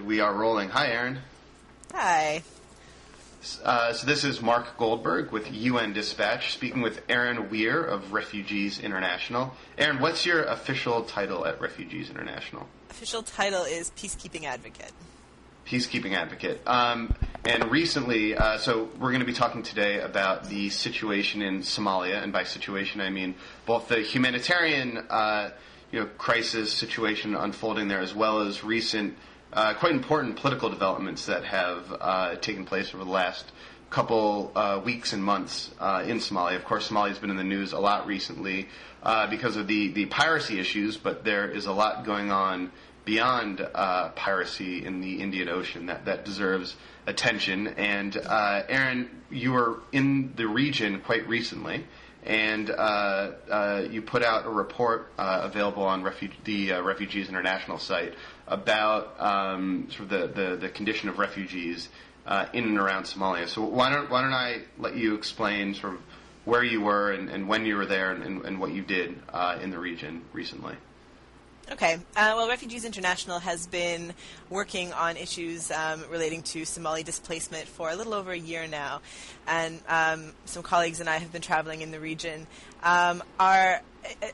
we are rolling. Hi, Erin. Hi. So this is Mark Goldberg with UN Dispatch, speaking with Erin Weir of Refugees International. Erin, what's your official title at Refugees International? Official title is Peacekeeping Advocate. Peacekeeping Advocate. And recently, so we're going to be talking today about the situation in Somalia, and by situation I mean both the humanitarian crisis situation unfolding there, as well as recent quite important political developments that have taken place over the last couple weeks and months in Somalia. Of course, Somalia has been in the news a lot recently because of the piracy issues, but there is a lot going on beyond piracy in the Indian Ocean that deserves attention. And Erin, you were in the region quite recently, and you put out a report available on the Refugees International site about sort of the condition of refugees in and around Somalia. So why don't I let you explain sort of where you were and when you were there and what you did in the region recently. Okay. Well, Refugees International has been working on issues relating to Somali displacement for a little over a year now, and some colleagues and I have been traveling in the region. A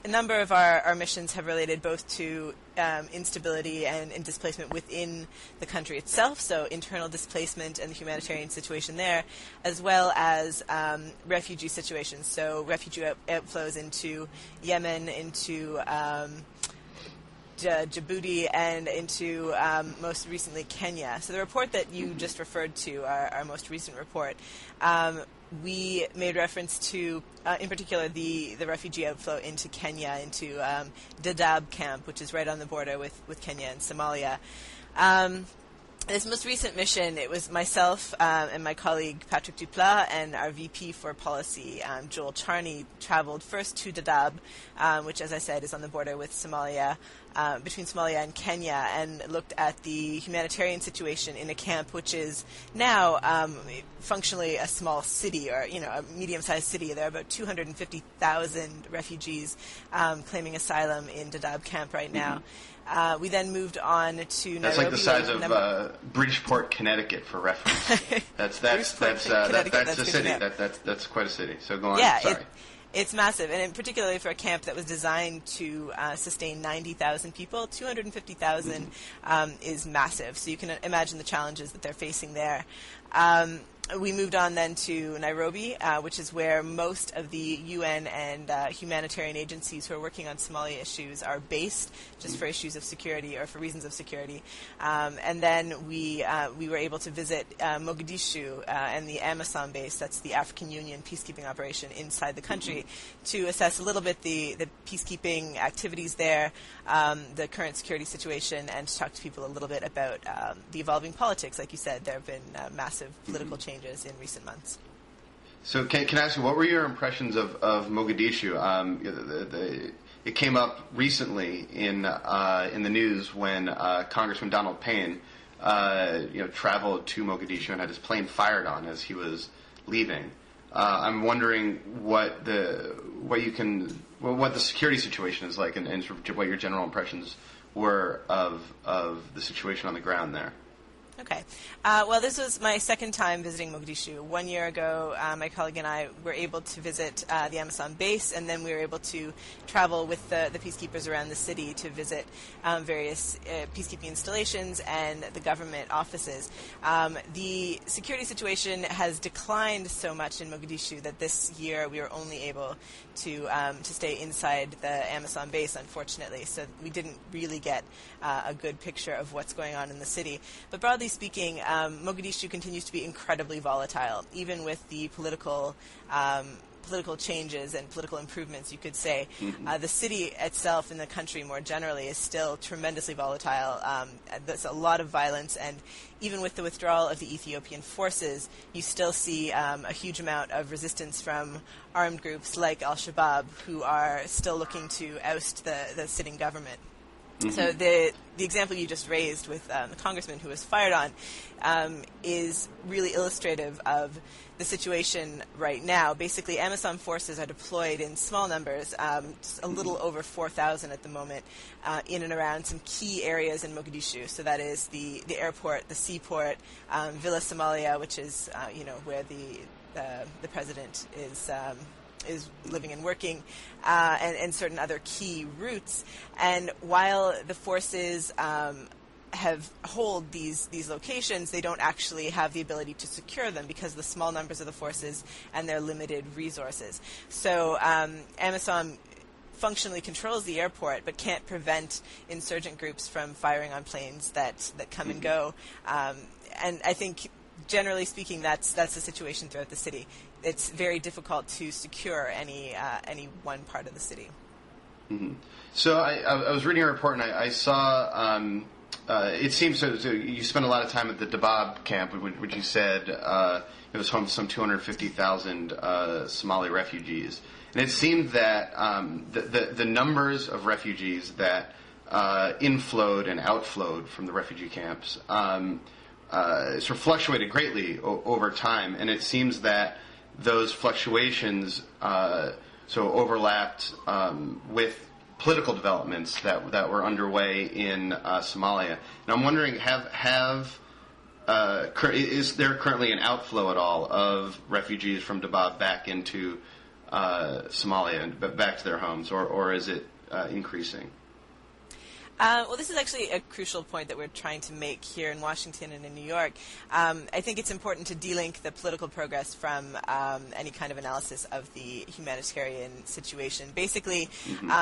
number of our missions have related both to instability and displacement within the country itself, so internal displacement and the humanitarian situation there, as well as refugee situations, so refugee outflows into Yemen, into Djibouti, and into most recently Kenya. So the report that you just referred to, our most recent report, we made reference to, in particular, the refugee outflow into Kenya, into Dadaab camp, which is right on the border with Kenya and Somalia. This most recent mission, it was myself and my colleague Patrick Duplat and our VP for policy, Joel Charney, traveled first to Dadaab, which, as I said, is on the border with Somalia, between Somalia and Kenya, and looked at the humanitarian situation in a camp which is now functionally a small city, or a medium-sized city. There are about 250,000 refugees claiming asylum in Dadaab camp right now. We then moved on to Nairobi. That's like the size of Bridgeport, Connecticut for reference. That's a city. That's quite a city. So go on. Yeah, sorry. It's massive, and particularly for a camp that was designed to sustain 90,000 people, 250,000 is massive. So you can imagine the challenges that they're facing there. We moved on then to Nairobi, which is where most of the UN and humanitarian agencies who are working on Somali issues are based, just for issues of security or for reasons of security. And then we were able to visit Mogadishu and the Amisom base, that's the African Union peacekeeping operation inside the country, to assess a little bit the peacekeeping activities there, the current security situation, and to talk to people a little bit about the evolving politics. Like you said, there have been massive political changes in recent months. So can I ask you, what were your impressions of Mogadishu? It came up recently in the news when Congressman Donald Payne traveled to Mogadishu and had his plane fired on as he was leaving. I'm wondering what the security situation is like, and sort of what your general impressions were of the situation on the ground there. Okay. Well, this was my second time visiting Mogadishu. 1 year ago, my colleague and I were able to visit the Amisom base, and then we were able to travel with the peacekeepers around the city to visit various peacekeeping installations and the government offices. The security situation has declined so much in Mogadishu that this year we were only able to stay inside the Amisom base, unfortunately. So we didn't really get a good picture of what's going on in the city. But broadly speaking, Mogadishu continues to be incredibly volatile, even with the political changes and political improvements, you could say. The city itself and the country more generally is still tremendously volatile. There's a lot of violence, and even with the withdrawal of the Ethiopian forces, you still see a huge amount of resistance from armed groups like Al-Shabaab, who are still looking to oust the sitting government. So the example you just raised with the congressman who was fired on is really illustrative of the situation right now. Basically, AMISOM forces are deployed in small numbers, a little over 4,000 at the moment, in and around some key areas in Mogadishu. So that is the airport, the seaport, Villa Somalia, which is where the president is living and working, and certain other key routes. And while the forces hold these locations, they don't actually have the ability to secure them because of the small numbers of the forces and their limited resources. So AMISOM functionally controls the airport but can't prevent insurgent groups from firing on planes that come and go. And I think, generally speaking, that's the situation throughout the city. It's very difficult to secure any one part of the city. Mm-hmm. So I was reading a report and I saw it seems so you spent a lot of time at the Dadaab camp, which you said it was home to some 250,000 Somali refugees, and it seemed that the numbers of refugees that inflowed and outflowed from the refugee camps sort of fluctuated greatly over time, and it seems that those fluctuations overlapped with political developments that were underway in Somalia. And I'm wondering, is there currently an outflow at all of refugees from Dadaab back into Somalia and back to their homes, or is it increasing? Well, this is actually a crucial point that we're trying to make here in Washington and in New York. I think it's important to delink the political progress from any kind of analysis of the humanitarian situation. Basically,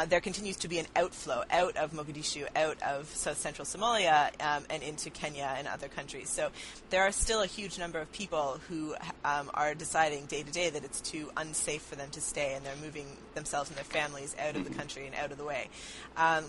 there continues to be an outflow out of Mogadishu, out of south-central Somalia, and into Kenya and other countries. So there are still a huge number of people who are deciding day to day that it's too unsafe for them to stay, and they're moving themselves and their families out of the country and out of the way.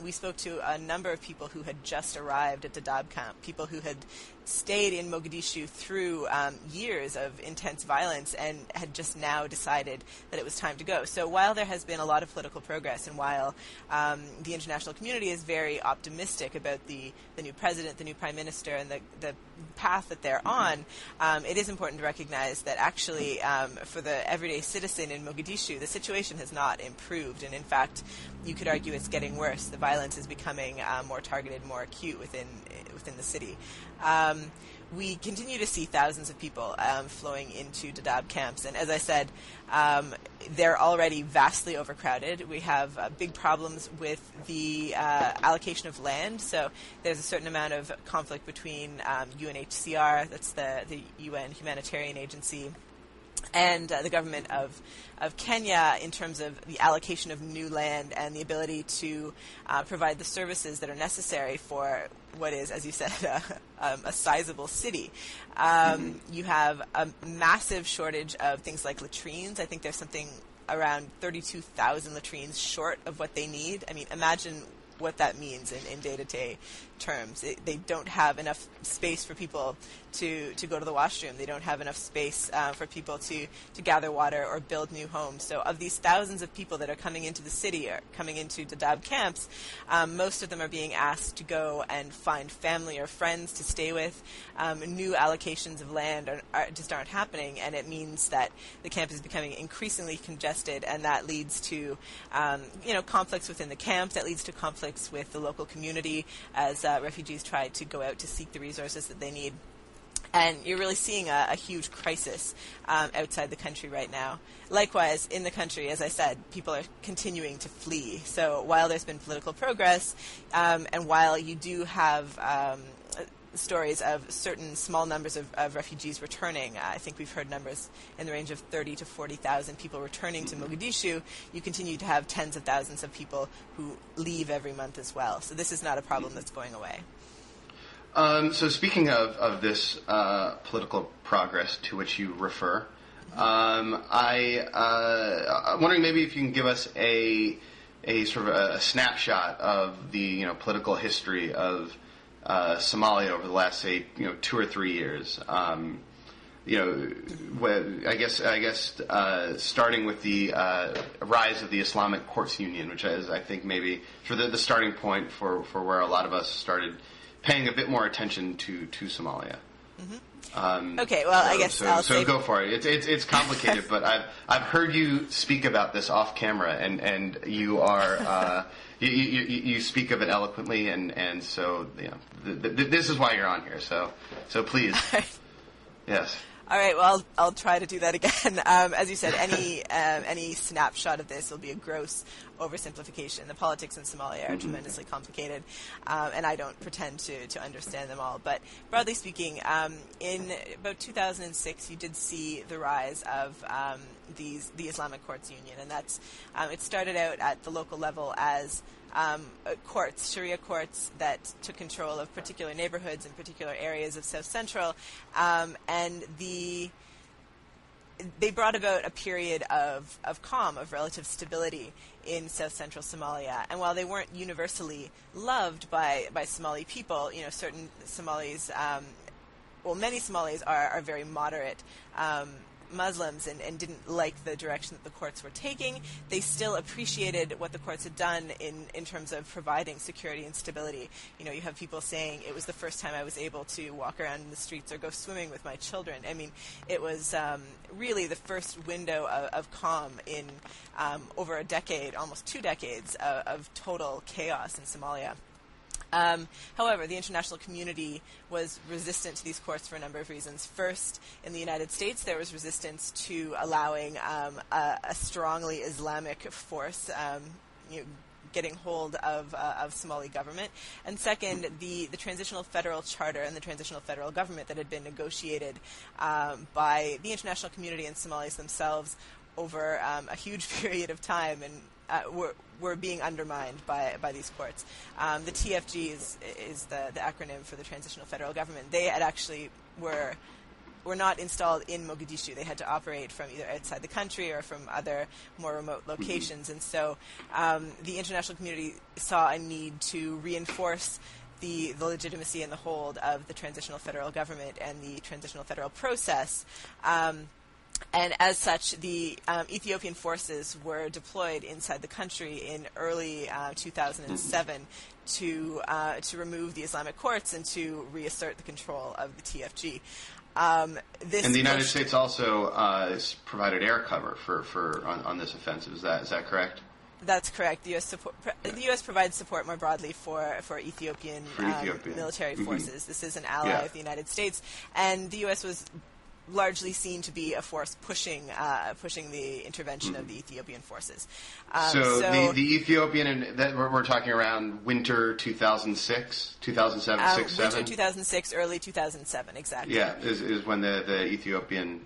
We spoke to a number of people who had just arrived at Dadaab camp, people who had stayed in Mogadishu through years of intense violence and had just now decided that it was time to go. So while there has been a lot of political progress, and while the international community is very optimistic about the new president, the new prime minister, and the path that they're on, it is important to recognize that actually for the everyday citizen in Mogadishu, the situation has not improved, and in fact you could argue it's getting worse. The violence is becoming more targeted, more acute within the city. We continue to see thousands of people flowing into Dadaab camps, and as I said, they're already vastly overcrowded. We have big problems with the allocation of land, so there's a certain amount of conflict between UNHCR, that's the UN humanitarian agency, and the government of Kenya in terms of the allocation of new land and the ability to provide the services that are necessary for what is, as you said, a sizable city. You have a massive shortage of things like latrines. I think there's something around 32,000 latrines short of what they need. I mean, imagine what that means in day-to-day terms. They don't have enough space for people to go to the washroom. They don't have enough space for people to gather water or build new homes. So of these thousands of people that are coming into the city or coming into Dadaab camps, most of them are being asked to go and find family or friends to stay with. New allocations of land just aren't happening, and it means that the camp is becoming increasingly congested, and that leads to conflicts within the camp, that leads to conflicts with the local community as refugees try to go out to seek the resources that they need. And you're really seeing a huge crisis outside the country right now. Likewise, in the country, as I said, people are continuing to flee. So while there's been political progress, and while you do have stories of certain small numbers of refugees returning, I think we've heard numbers in the range of 30 to 40,000 people returning to Mogadishu, you continue to have tens of thousands of people who leave every month as well. So this is not a problem that's going away. So speaking of this political progress to which you refer, I'm wondering maybe if you can give us a sort of a snapshot of the political history of Somalia over the last, say, 2 or 3 years. I guess starting with the rise of the Islamic Courts Union, which is, I think, maybe for the starting point for where a lot of us started paying a bit more attention to Somalia. Mm-hmm. Okay, well, I guess I'll say... go for it. It's complicated, but I've heard you speak about this off camera, and you are you speak of it eloquently, and so this is why you're on here. So please, yes. All right, well, I'll try to do that again. As you said, any snapshot of this will be a gross oversimplification. The politics in Somalia are tremendously complicated, and I don't pretend to understand them all. But broadly speaking, in about 2006, you did see the rise of the Islamic Courts Union, and that's it started out at the local level as courts, Sharia courts, that took control of particular neighborhoods and particular areas of South Central, and they brought about a period of calm, of relative stability in South Central Somalia. And while they weren't universally loved by Somali people, certain Somalis, many Somalis are very moderate Muslims and didn't like the direction that the courts were taking. They still appreciated what the courts had done in terms of providing security and stability. You have people saying it was the first time I was able to walk around in the streets or go swimming with my children. I mean, it was really the first window of calm in over a decade, almost 2 decades of total chaos in Somalia. However, the international community was resistant to these courts for a number of reasons. First, in the United States, there was resistance to allowing a strongly Islamic force getting hold of Somali government. And second, the Transitional Federal Charter and the Transitional Federal Government that had been negotiated by the international community and Somalis themselves over a huge period of time and were being undermined by these courts. The TFG is the acronym for the Transitional Federal Government. They had actually were not installed in Mogadishu. They had to operate from either outside the country or from other more remote locations. And so the international community saw a need to reinforce the legitimacy and the hold of the Transitional Federal Government and the Transitional Federal process. And as such, the Ethiopian forces were deployed inside the country in early 2007 to remove the Islamic courts and to reassert the control of the TFG. And the United States also provided air cover on this offensive. Is that correct? That's correct. The U.S. provides support more broadly for Ethiopian military forces. This is an ally of the United States, and the U.S. was largely seen to be a force pushing the intervention of the Ethiopian forces. So the Ethiopian, and that we're talking around winter 2006, 2007, 6, 7? Winter 2006, early 2007, exactly. Yeah, is when the Ethiopian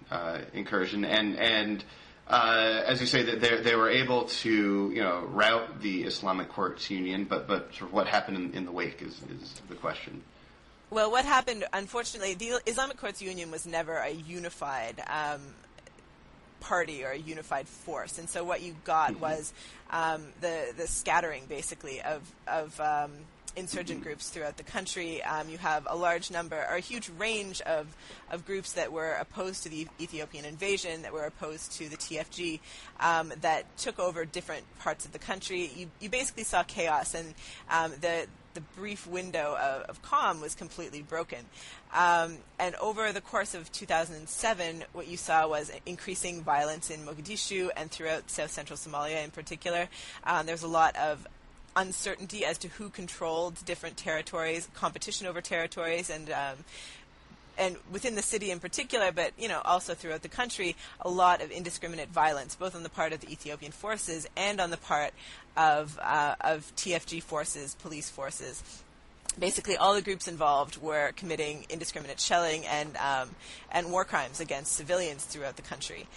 incursion, and as you say, that they were able to rout the Islamic Courts Union, but sort of what happened in the wake is the question. Well, what happened, unfortunately, the Islamic Courts Union was never a unified party or a unified force. And so what you got was the scattering, basically, of insurgent groups throughout the country. You have a large number, or a huge range of groups that were opposed to the Ethiopian invasion, that were opposed to the TFG, that took over different parts of the country. You basically saw chaos, and the brief window of calm was completely broken. And over the course of 2007, what you saw was increasing violence in Mogadishu and throughout South Central Somalia in particular. There's a lot of uncertainty as to who controlled different territories, competition over territories, and within the city in particular, but also throughout the country, a lot of indiscriminate violence, both on the part of the Ethiopian forces and on the part of TFG forces, police forces. Basically, all the groups involved were committing indiscriminate shelling and war crimes against civilians throughout the country.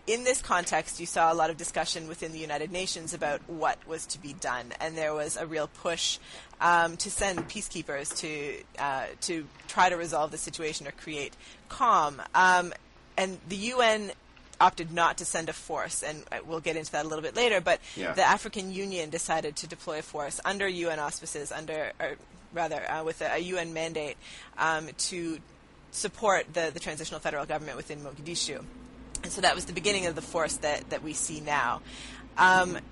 In this context, you saw a lot of discussion within the United Nations about what was to be done, and there was a real push to send peacekeepers to try to resolve the situation or create calm. And the UN opted not to send a force, and we'll get into that a little bit later, but the African Union decided to deploy a force under UN auspices, with a UN mandate to support the transitional federal government within Mogadishu. And so that was the beginning of the force that we see now. Hello?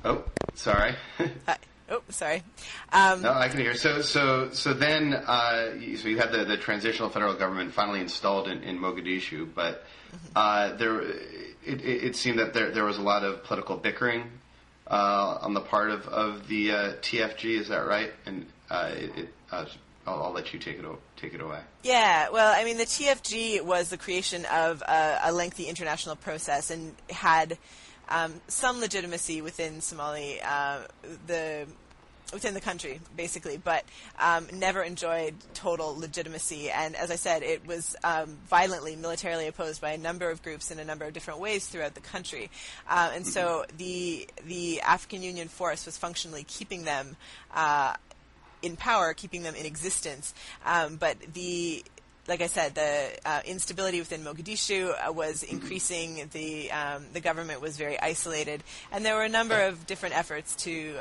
Oh, sorry. Sorry. No, I can hear. So then you had the transitional federal government finally installed in Mogadishu, but it seemed that there was a lot of political bickering on the part of the TFG. Is that right? And I'll let you take it away. Yeah, well, I mean, the TFG was the creation of a lengthy international process and had some legitimacy within Somali, within the country, basically, but never enjoyed total legitimacy. And as I said, it was violently, militarily opposed by a number of groups in a number of different ways throughout the country. And so the African Union force was functionally keeping them in power, keeping them in existence. But like I said, the instability within Mogadishu was increasing. The government was very isolated, and there were a number of different efforts to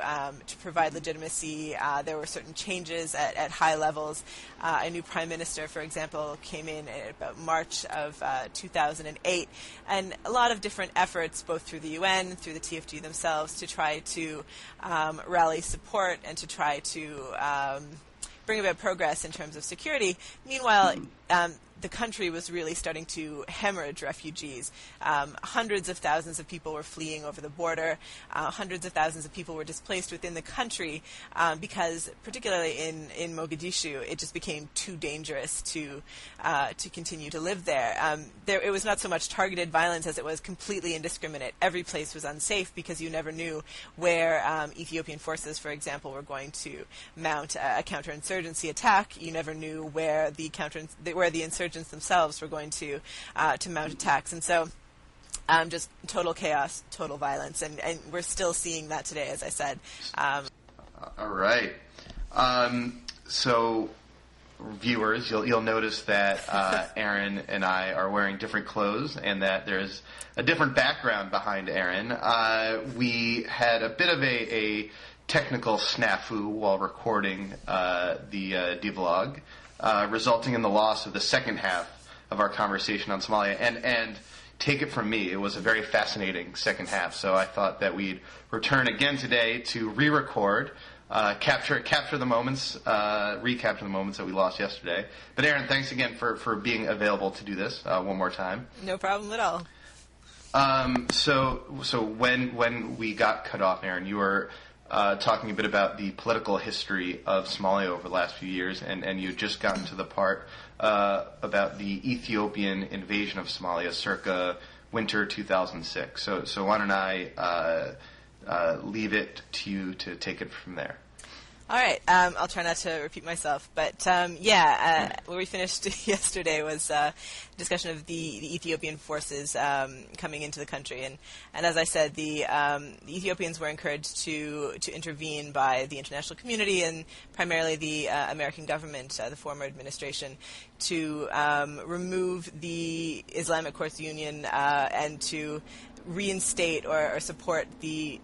provide legitimacy. There were certain changes at high levels. A new prime minister, for example, came in at about March of 2008, and a lot of different efforts, both through the UN, through the TFG themselves, to try to rally support and to try to bring about progress in terms of security. Meanwhile, the country was really starting to hemorrhage refugees. Hundreds of thousands of people were fleeing over the border. Hundreds of thousands of people were displaced within the country because, particularly in Mogadishu, it just became too dangerous to continue to live there. It was not so much targeted violence as it was completely indiscriminate. Every place was unsafe because you never knew where Ethiopian forces, for example, were going to mount a counterinsurgency attack. You never knew where the insurgents themselves were going to mount attacks, and so just total chaos, total violence, and we're still seeing that today, as I said. All right. So, viewers, you'll notice that Erin and I are wearing different clothes, and that there's a different background behind Erin. We had a bit of a technical snafu while recording the vlog. Resulting in the loss of the second half of our conversation on Somalia. And take it from me, it was a very fascinating second half. So I thought that we'd return again today to re-record, capture the moments, recapture the moments that we lost yesterday. But Erin, thanks again for being available to do this one more time. No problem at all. So when we got cut off, Erin, you were talking a bit about the political history of Somalia over the last few years, and you'd just gotten to the part about the Ethiopian invasion of Somalia circa winter 2006. So why don't I leave it to you to take it from there? All right. I'll try not to repeat myself. But, where we finished yesterday was a discussion of the Ethiopian forces coming into the country. And as I said, the Ethiopians were encouraged to intervene by the international community and primarily the American government, the former administration, to remove the Islamic Courts Union and to reinstate or support the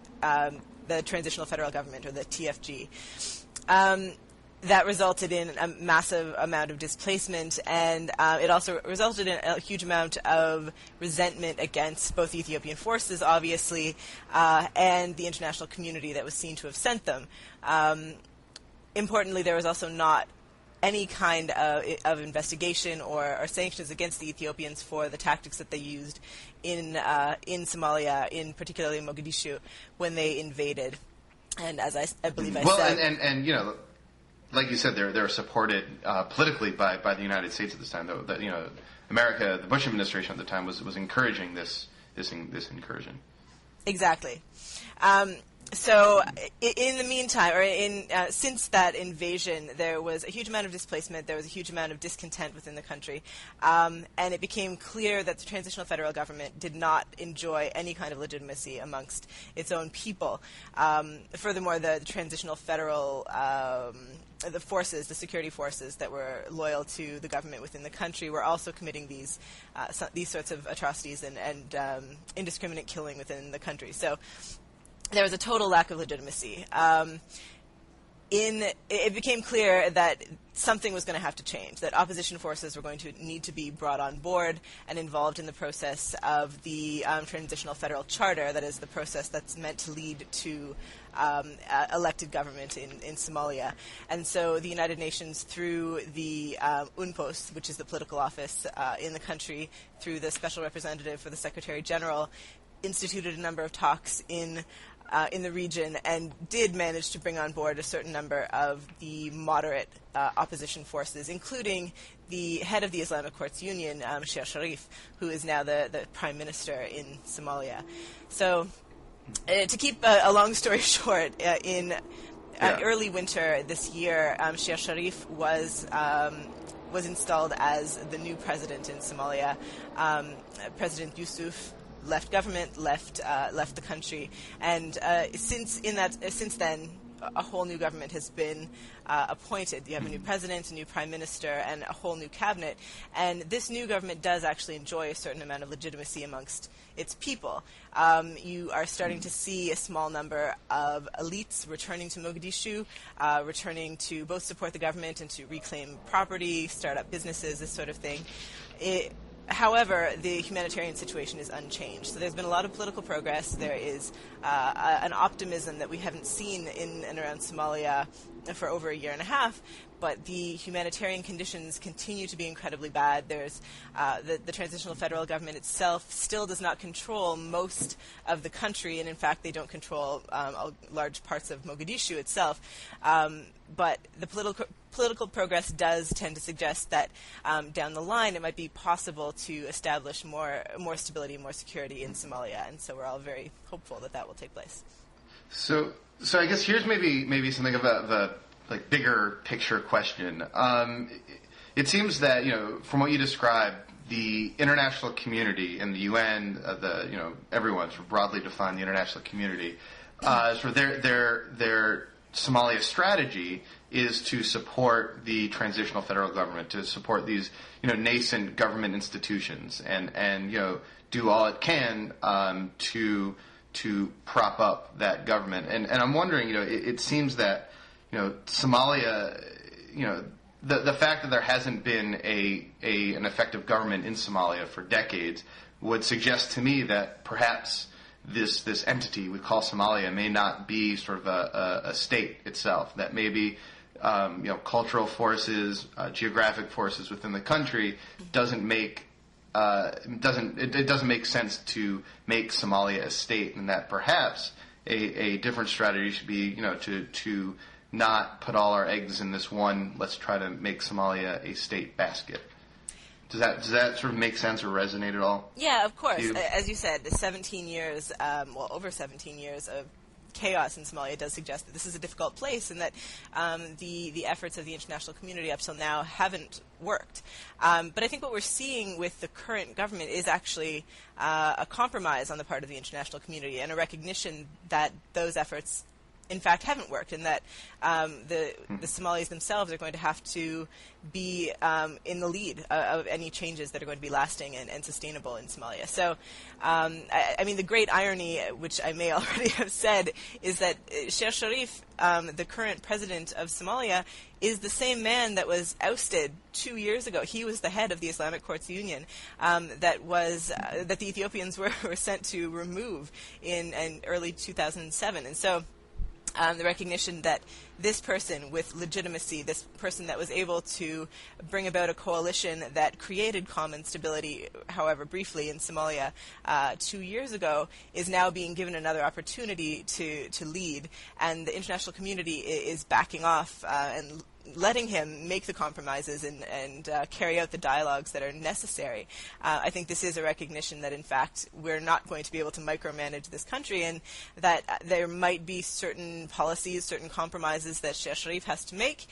Transitional Federal Government, or the TFG. That resulted in a massive amount of displacement, and it also resulted in a huge amount of resentment against both the Ethiopian forces, obviously, and the international community that was seen to have sent them. Importantly, there was also not any kind of investigation or sanctions against the Ethiopians for the tactics that they used in Somalia, in particularly Mogadishu, when they invaded. And as I believe I said, and you know, like you said, they're supported politically by the United States at this time. Though that, you know, America, the Bush administration at the time was encouraging this incursion. Exactly. So in the meantime, or since that invasion, there was a huge amount of displacement, there was a huge amount of discontent within the country, and it became clear that the transitional federal government did not enjoy any kind of legitimacy amongst its own people. Furthermore, the transitional federal the forces, the security forces that were loyal to the government within the country, were also committing these sorts of atrocities and indiscriminate killing within the country. So there was a total lack of legitimacy. It became clear that something was going to have to change, that opposition forces were going to need to be brought on board and involved in the process of the transitional federal charter, that is the process that's meant to lead to elected government in Somalia. And so the United Nations, through the UNPOS, which is the political office in the country, through the special representative for the Secretary General, instituted a number of talks in the region and did manage to bring on board a certain number of the moderate opposition forces, including the head of the Islamic Courts Union, Sheikh Sharif, who is now the prime minister in Somalia. So, to keep a long story short, in early winter this year, Sheikh Sharif was installed as the new president in Somalia. President Yusuf left government, left the country, and since then, a whole new government has been appointed. You have a new president, a new prime minister, and a whole new cabinet. And this new government does actually enjoy a certain amount of legitimacy amongst its people. You are starting to see a small number of elites returning to Mogadishu, returning to both support the government and to reclaim property, start up businesses, this sort of thing. However, the humanitarian situation is unchanged. So there's been a lot of political progress. There is an optimism that we haven't seen in and around Somalia for over a year and a half, but the humanitarian conditions continue to be incredibly bad. There's the transitional federal government itself still does not control most of the country, and in fact they don't control large parts of Mogadishu itself. But the political progress does tend to suggest that down the line it might be possible to establish more stability, more security in Somalia, and so we're all very hopeful that will take place. So I guess here's maybe something about the bigger picture question. It seems that from what you described, the international community and the UN, everyone sort of broadly defined the international community, sort of their Somalia strategy is to support the transitional federal government, to support these nascent government institutions, and do all it can to prop up that government. And I'm wondering, it seems that Somalia, the fact that there hasn't been an effective government in Somalia for decades would suggest to me that perhaps this entity we call Somalia may not be sort of a state itself, that maybe cultural forces, geographic forces within the country doesn't make sense to make Somalia a state, and that perhaps a different strategy should be to not put all our eggs in this one, let's try to make Somalia a state basket. Does that sort of make sense or resonate at all? Yeah, of course. As you said, 17 years, over 17 years of chaos in Somalia does suggest that this is a difficult place, and that the efforts of the international community up till now haven't worked. But I think what we're seeing with the current government is actually a compromise on the part of the international community and a recognition that those efforts in fact haven't worked, and that the Somalis themselves are going to have to be in the lead of any changes that are going to be lasting and sustainable in Somalia. So, I mean, the great irony, which I may already have said, is that Sheikh Sharif, the current president of Somalia, is the same man that was ousted 2 years ago. He was the head of the Islamic Courts Union that the Ethiopians were sent to remove in early 2007. And so the recognition that this person with legitimacy, this person that was able to bring about a coalition that created common stability, however briefly, in Somalia 2 years ago, is now being given another opportunity to lead, and the international community is backing off and letting him make the compromises and carry out the dialogues that are necessary. I think this is a recognition that, in fact, we're not going to be able to micromanage this country, and that there might be certain policies, certain compromises that Sheikh Sharif has to make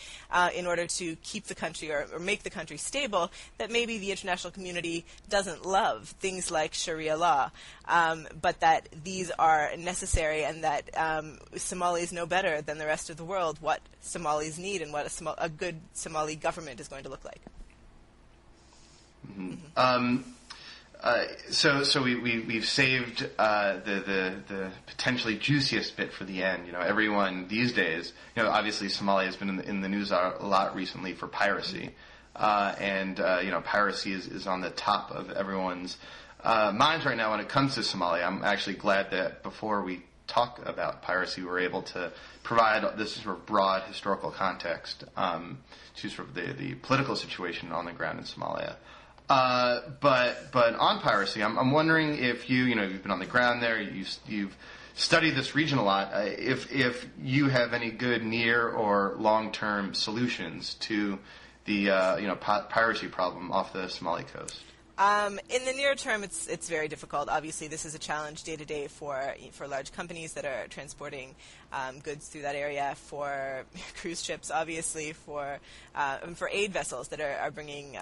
in order to keep the country or make the country stable, that maybe the international community doesn't love, things like Sharia law, but that these are necessary, and that Somalis know better than the rest of the world what Somalis need and what a good Somali government is going to look like. Mm-hmm. So we've saved the potentially juiciest bit for the end. Everyone these days, obviously Somalia has been in the news a lot recently for piracy, and piracy is on the top of everyone's minds right now when it comes to Somalia. I'm actually glad that before we talk about piracy, we're able to provide this sort of broad historical context to sort of the political situation on the ground in Somalia. But on piracy, I'm wondering if you've been on the ground there, you've studied this region a lot. If you have any good near or long-term solutions to the piracy problem off the Somali coast. In the near term, it's very difficult. Obviously, this is a challenge day to day for large companies that are transporting goods through that area, for cruise ships, obviously, for aid vessels that are bringing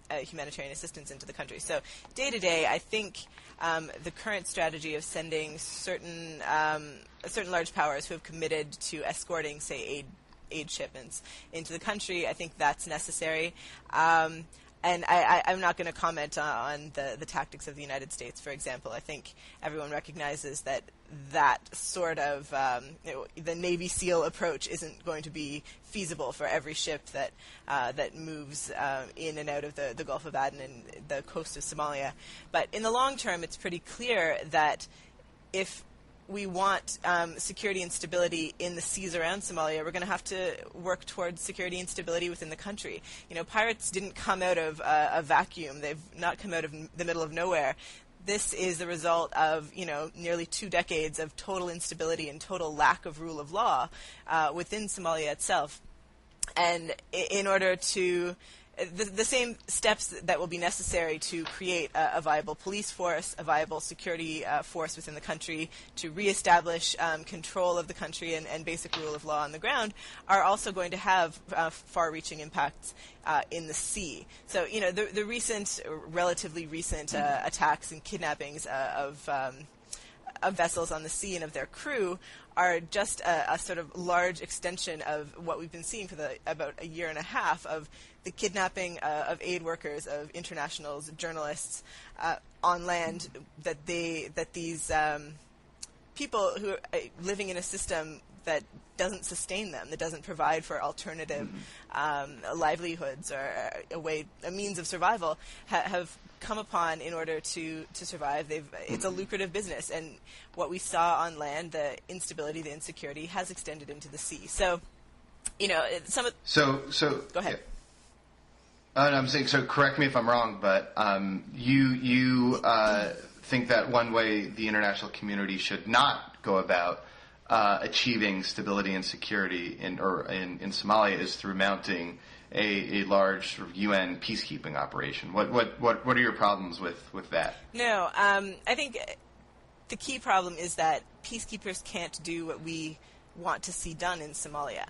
humanitarian assistance into the country. So day to day, I think the current strategy of sending certain large powers who have committed to escorting, say, aid shipments into the country, I think that's necessary. And I'm not going to comment on the tactics of the United States, for example. I think everyone recognizes that sort of the Navy SEAL approach isn't going to be feasible for every ship that moves in and out of the Gulf of Aden and the coast of Somalia. But in the long term, it's pretty clear that if we want security and stability in the seas around Somalia, we're going to have to work towards security and stability within the country. Pirates didn't come out of a vacuum. They've not come out of the middle of nowhere. This is the result of, nearly 2 decades of total instability and total lack of rule of law within Somalia itself. And in order to the same steps that will be necessary to create a viable police force, a viable security force within the country, to reestablish control of the country and basic rule of law on the ground, are also going to have far-reaching impacts in the sea. So, the relatively recent attacks and kidnappings of vessels on the sea and of their crew are just a sort of large extension of what we've been seeing for about a year and a half of the kidnapping of aid workers, of internationals, journalists on land, that these people who are living in a system that doesn't sustain them, that doesn't provide for alternative livelihoods or a means of survival, have come upon in order to survive. It's a lucrative business, and what we saw on land, the instability, the insecurity, has extended into the sea. So, some of go ahead. I'm saying, so correct me if I'm wrong, but you think that one way the international community should not go about achieving stability and security in Somalia is through mounting a large sort of UN peacekeeping operation. What are your problems with that? No, I think the key problem is that peacekeepers can't do what we want to see done in Somalia.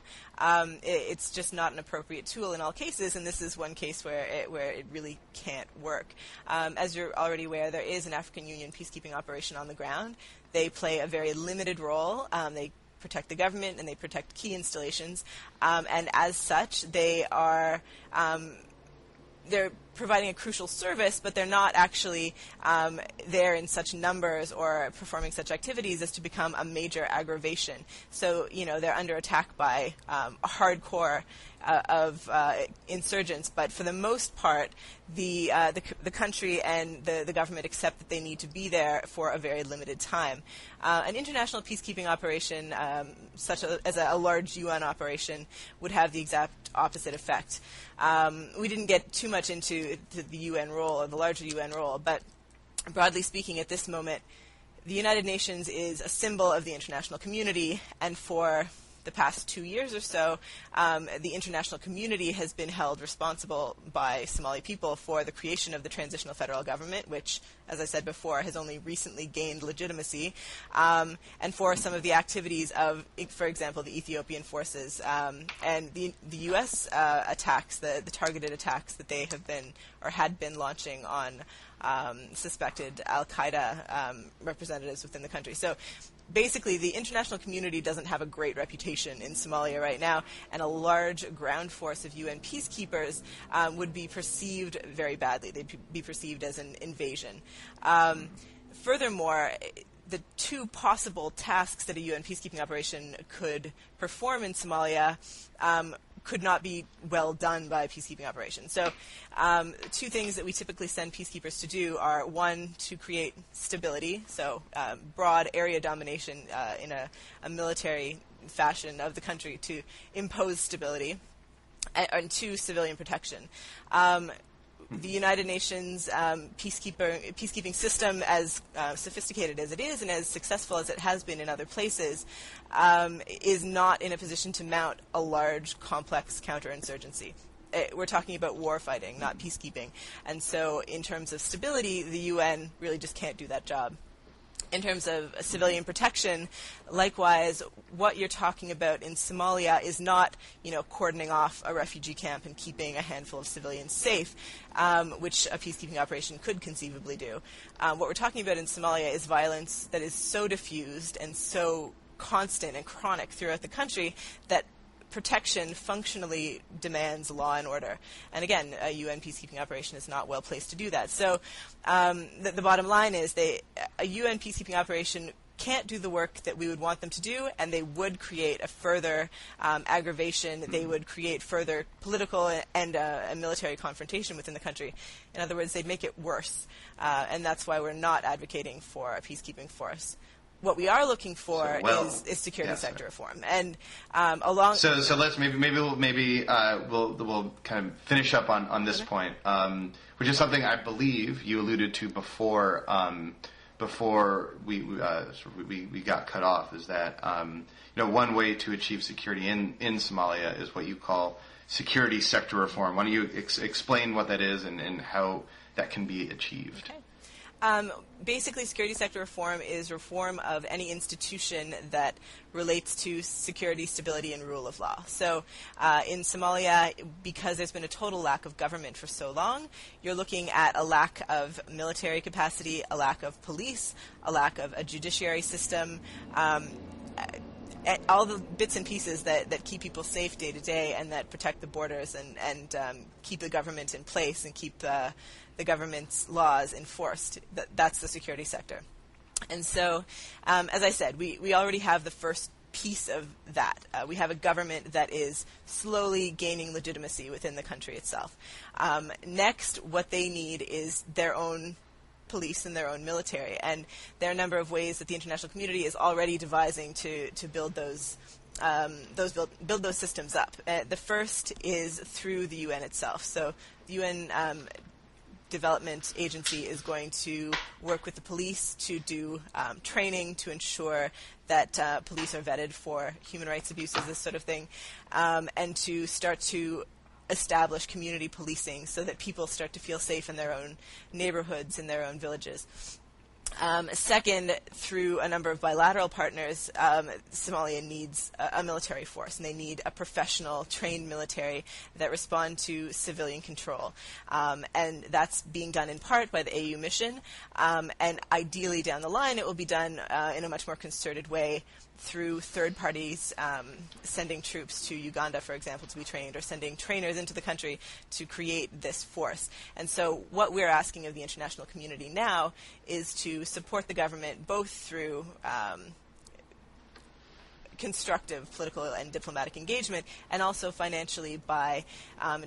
It's just not an appropriate tool in all cases, and this is one case where it really can't work. As you're already aware, there is an African Union peacekeeping operation on the ground. They play a very limited role. They protect the government and they protect key installations, and as such, they're providing a crucial service, but they're not actually there in such numbers or performing such activities as to become a major aggravation. So, they're under attack by a hardcore of insurgents, but for the most part, the country and the government accept that they need to be there for a very limited time. An international peacekeeping operation, such as a large UN operation, would have the exact opposite effect. We didn't get too much into the UN role or the larger UN role, but broadly speaking, at this moment, the United Nations is a symbol of the international community, and for the past 2 years or so, the international community has been held responsible by Somali people for the creation of the transitional federal government, which, as I said before, has only recently gained legitimacy, and for some of the activities of, for example, the Ethiopian forces and the U.S. Attacks, the targeted attacks that they have been or had been launching on suspected al-Qaeda representatives within the country. So basically, the international community doesn't have a great reputation in Somalia right now, and a large ground force of UN peacekeepers would be perceived very badly. They'd be perceived as an invasion. Furthermore, the two possible tasks that a UN peacekeeping operation could perform in Somalia could not be well done by a peacekeeping operation. So two things that we typically send peacekeepers to do are, one, to create stability, so broad area domination in a military fashion of the country to impose stability, and two, civilian protection. The United Nations peacekeeping system, as sophisticated as it is and as successful as it has been in other places, is not in a position to mount a large, complex counterinsurgency. We're talking about war fighting, not peacekeeping. And so in terms of stability, the UN really just can't do that job. In terms of civilian protection, likewise, what you're talking about in Somalia is not, cordoning off a refugee camp and keeping a handful of civilians safe, which a peacekeeping operation could conceivably do. What we're talking about in Somalia is violence that is so diffused and so constant and chronic throughout the country that protection functionally demands law and order. And again, a UN peacekeeping operation is not well placed to do that. So the bottom line is a UN peacekeeping operation can't do the work that we would want them to do, and they would create a further aggravation. They would create further political and a military confrontation within the country. In other words, they'd make it worse. And that's why we're not advocating for a peacekeeping force. What we are looking for is security sector reform, and along. So let's we'll kind of finish up on this point, which is something I believe you alluded to before we got cut off. Is that one way to achieve security in Somalia is what you call security sector reform. Why don't you explain what that is and how that can be achieved? Okay. Basically, security sector reform is reform of any institution that relates to security, stability, and rule of law. So in Somalia, because there's been a total lack of government for so long, you're looking at a lack of military capacity, a lack of police, a lack of a judiciary system, all the bits and pieces that keep people safe day to day and that protect the borders and keep the government in place and keep the government's laws enforced. That's the security sector. And so, as I said, we already have the first piece of that. We have a government that is slowly gaining legitimacy within the country itself. Next, what they need is their own police and their own military, and there are a number of ways that the international community is already devising to build those systems up. The first is through the UN itself. So the UN Development Agency is going to work with the police to do training to ensure that police are vetted for human rights abuses, this sort of thing, and to start to establish community policing so that people start to feel safe in their own neighborhoods, in their own villages. Second, through a number of bilateral partners, Somalia needs a military force, and they need a professional, trained military that respond to civilian control. And that's being done in part by the AU mission, and ideally down the line it will be done in a much more concerted way through third parties sending troops to Uganda, for example, to be trained, or sending trainers into the country to create this force. And so what we're asking of the international community now is to support the government both through constructive political and diplomatic engagement, and also financially by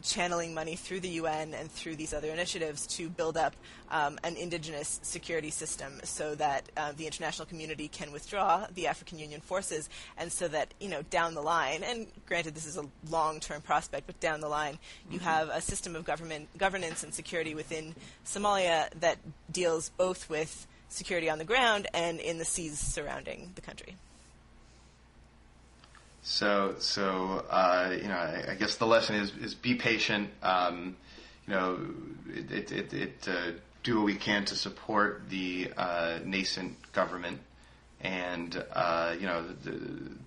channeling money through the UN and through these other initiatives to build up an indigenous security system so that the international community can withdraw the African Union forces, and so that, down the line, and granted this is a long-term prospect, but down the line you have a system of governance and security within Somalia that deals both with security on the ground and in the seas surrounding the country. So I guess the lesson is be patient. Do what we can to support the nascent government, and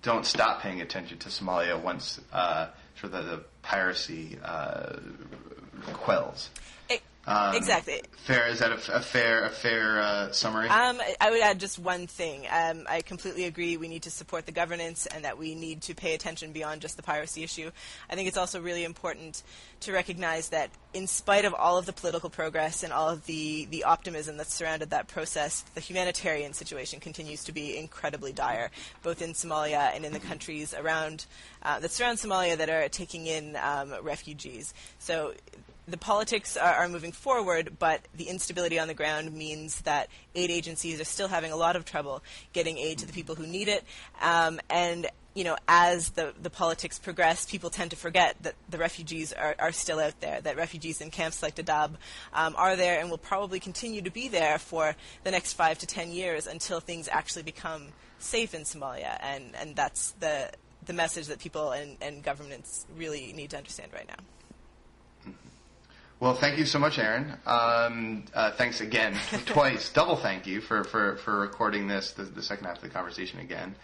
don't stop paying attention to Somalia once the piracy quells. Exactly. Fair. Is that a fair summary? I would add just one thing. I completely agree we need to support the governance and that we need to pay attention beyond just the piracy issue. I think it's also really important to recognize that in spite of all of the political progress and all of the optimism that's surrounded that process, the humanitarian situation continues to be incredibly dire, both in Somalia and in the countries around that surround Somalia that are taking in refugees. So the politics are moving forward, but the instability on the ground means that aid agencies are still having a lot of trouble getting aid to the people who need it. And as the politics progress, people tend to forget that the refugees are still out there, that refugees in camps like Dadaab are there and will probably continue to be there for the next 5 to 10 years until things actually become safe in Somalia. And that's the message that people and governments really need to understand right now. Well, thank you so much, Erin. Thanks again, twice, double thank you for recording this, the second half of the conversation again.